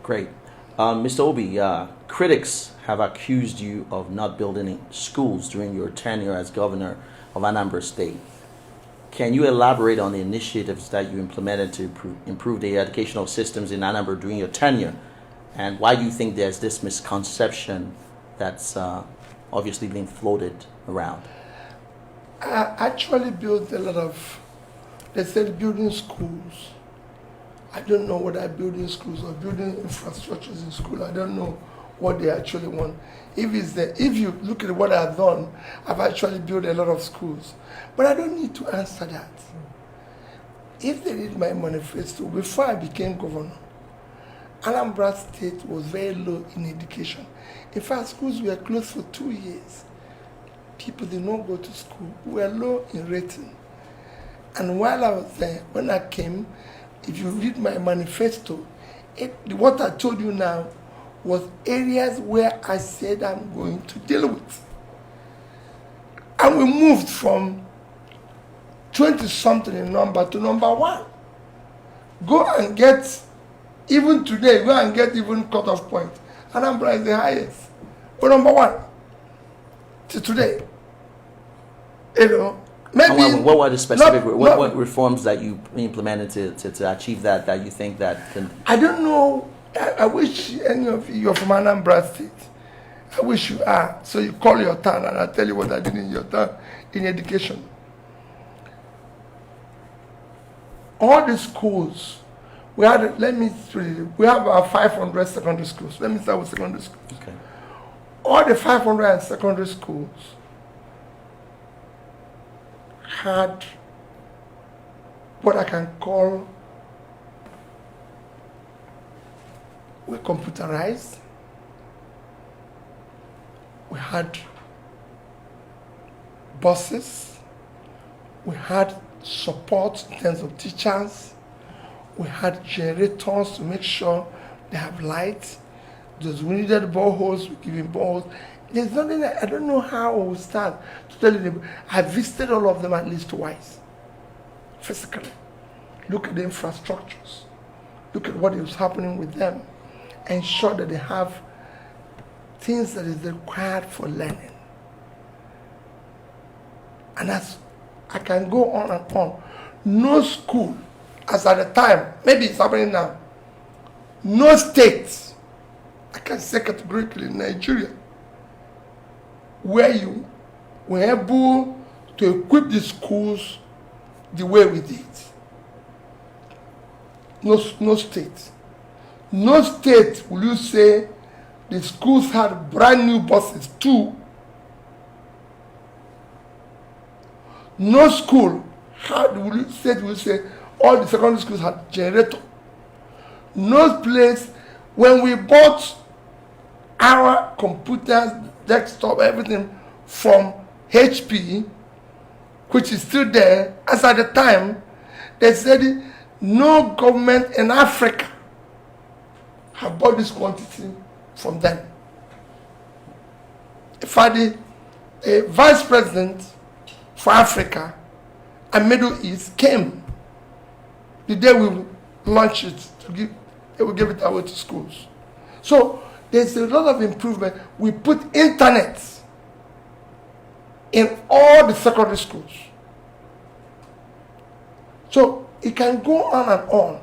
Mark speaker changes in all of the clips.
Speaker 1: Great. Mr. Obi, critics have accused you of not building any schools during your tenure as governor of Anambra State. Can you elaborate on the initiatives that you implemented to improve the educational systems in Anambra during your tenure? And why do you think there's this misconception that's obviously being floated around?
Speaker 2: I actually built a lot of, they said building schools. I don't know whether building schools or building infrastructures in school. I don't know what they actually want. If you look at what I've done, I've actually built a lot of schools. But I don't need to answer that. If they read my manifesto, before I became governor, Anambra State was very low in education. In fact, schools were closed for 2 years. People did not go to school. We were low in rating. And while I was there, when I came, if you read my manifesto, what I told you now was areas where I said I'm going to deal with. And we moved from 20-something in number to number 1. Go and get, even today, go and get even cutoff point. Anambra is the highest. We're number 1 till today. You know, maybe
Speaker 1: what were the specific what reforms that you implemented to achieve that you think that can?
Speaker 2: I don't know. I wish any of you are from Anambra State. I wish you are. So you call your town and I'll tell you what I did in your town in education. All the schools, we have about 500 secondary schools. Let me start with secondary schools.
Speaker 1: Okay.
Speaker 2: All the 500 secondary schools had what I can call, we computerized. We had buses. We had support in terms of teachers. We had generators to make sure they have lights. Those who needed boreholes, we give them boreholes. There's nothing, I don't know how we will start to tell you. I visited all of them at least twice, physically. Look at the infrastructures. Look at what is happening with them. Ensure that they have things that is required for learning. And that's, I can go on and on. No school, as at the time, maybe it's happening now, no state, I can say categorically in Nigeria, where you were able to equip the schools the way we did. No state. No state will you say the schools had brand new buses too. No school will you say all the secondary schools had generator. No place, when we bought our computers, desktop, everything from HP, which is still there, as at the time, they said no government in Africa have bought this quantity from them. In fact, the vice president for Africa and Middle East came the day we launched it, they will give it away to schools. So there's a lot of improvement. We put internet in all the secondary schools. So it can go on and on.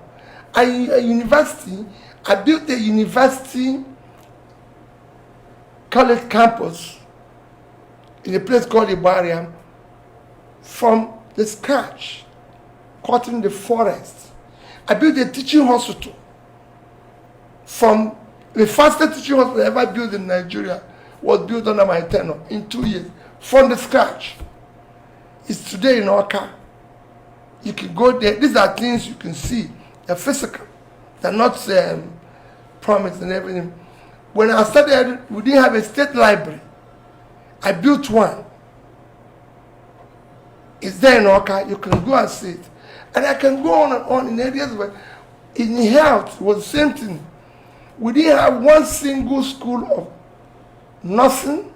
Speaker 2: A university, I built a university college campus in a place called Ibariam from the scratch, cutting the forest. I built a teaching hospital from the fastest teaching hospital ever built in Nigeria was built under my tenure in 2 years from the scratch. It's today in Oka. You can go there. These are things you can see. They're physical. They're not promised and everything. When I started, we didn't have a state library. I built one. It's there in Oka. You can go and see it. And I can go on and on in areas where in health was the same thing. We didn't have one single school of nursing,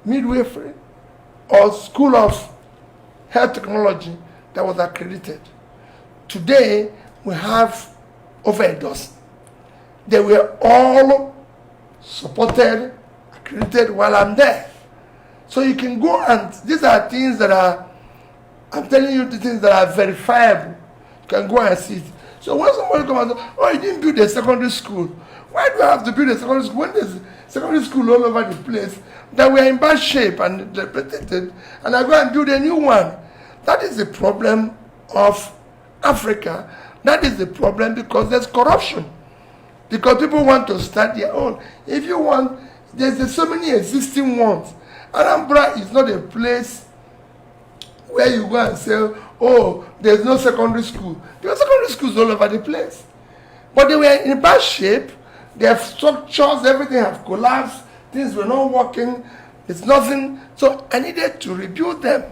Speaker 2: midwifery, or school of health technology that was accredited. Today, we have over a dozen. they were all supported, accredited while I'm there. So you can go and, these are things that are, I'm telling you the things that are verifiable. You can go and see it. So when somebody comes and says, oh, you didn't build a secondary school. Why do I have to build a secondary school when there's secondary school all over the place that we are in bad shape and depleted, and I go and build a new one? That is the problem of Africa. That is the problem because there's corruption. Because people want to start their own. If you want, there's so many existing ones. Anambra is not a place where you go and say, oh, there's no secondary school. There are secondary schools all over the place. But they were in bad shape. Their structures, everything have collapsed. Things were not working. There's nothing. So I needed to rebuild them.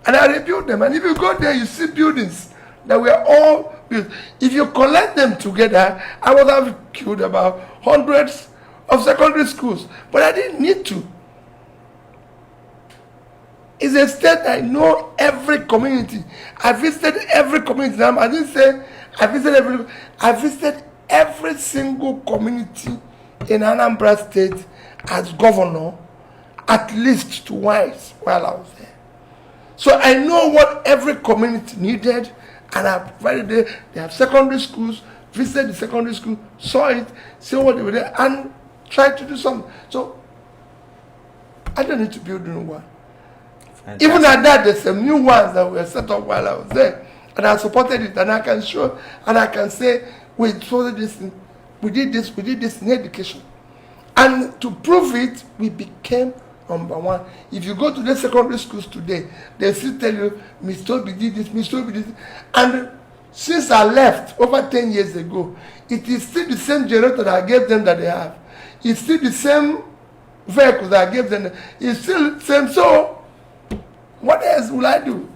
Speaker 2: And I rebuilt them. And if you go there, you see buildings that were all built. If you collect them together, I would have killed about hundreds of secondary schools. But I didn't need to. It's a state I know every community. I visited every community. I didn't say I visited every single community in Anambra State as governor at least twice while I was there. So I know what every community needed, and I provided it. They have secondary schools, visited the secondary school, saw it, saw what they were there, and tried to do something. So I don't need to build a new one. Fantastic. Even at that, there's some new ones that were set up while I was there. And I supported it, and I can show, and I can say, we did this in education. And to prove it, we became number one. If you go to the secondary schools today, they still tell you, Mr. Obi did this, Mr. Obi did this. And since I left over 10 years ago, it is still the same generator that I gave them that they have. It's still the same vehicle that I gave them. It's still the same. So, what else will I do?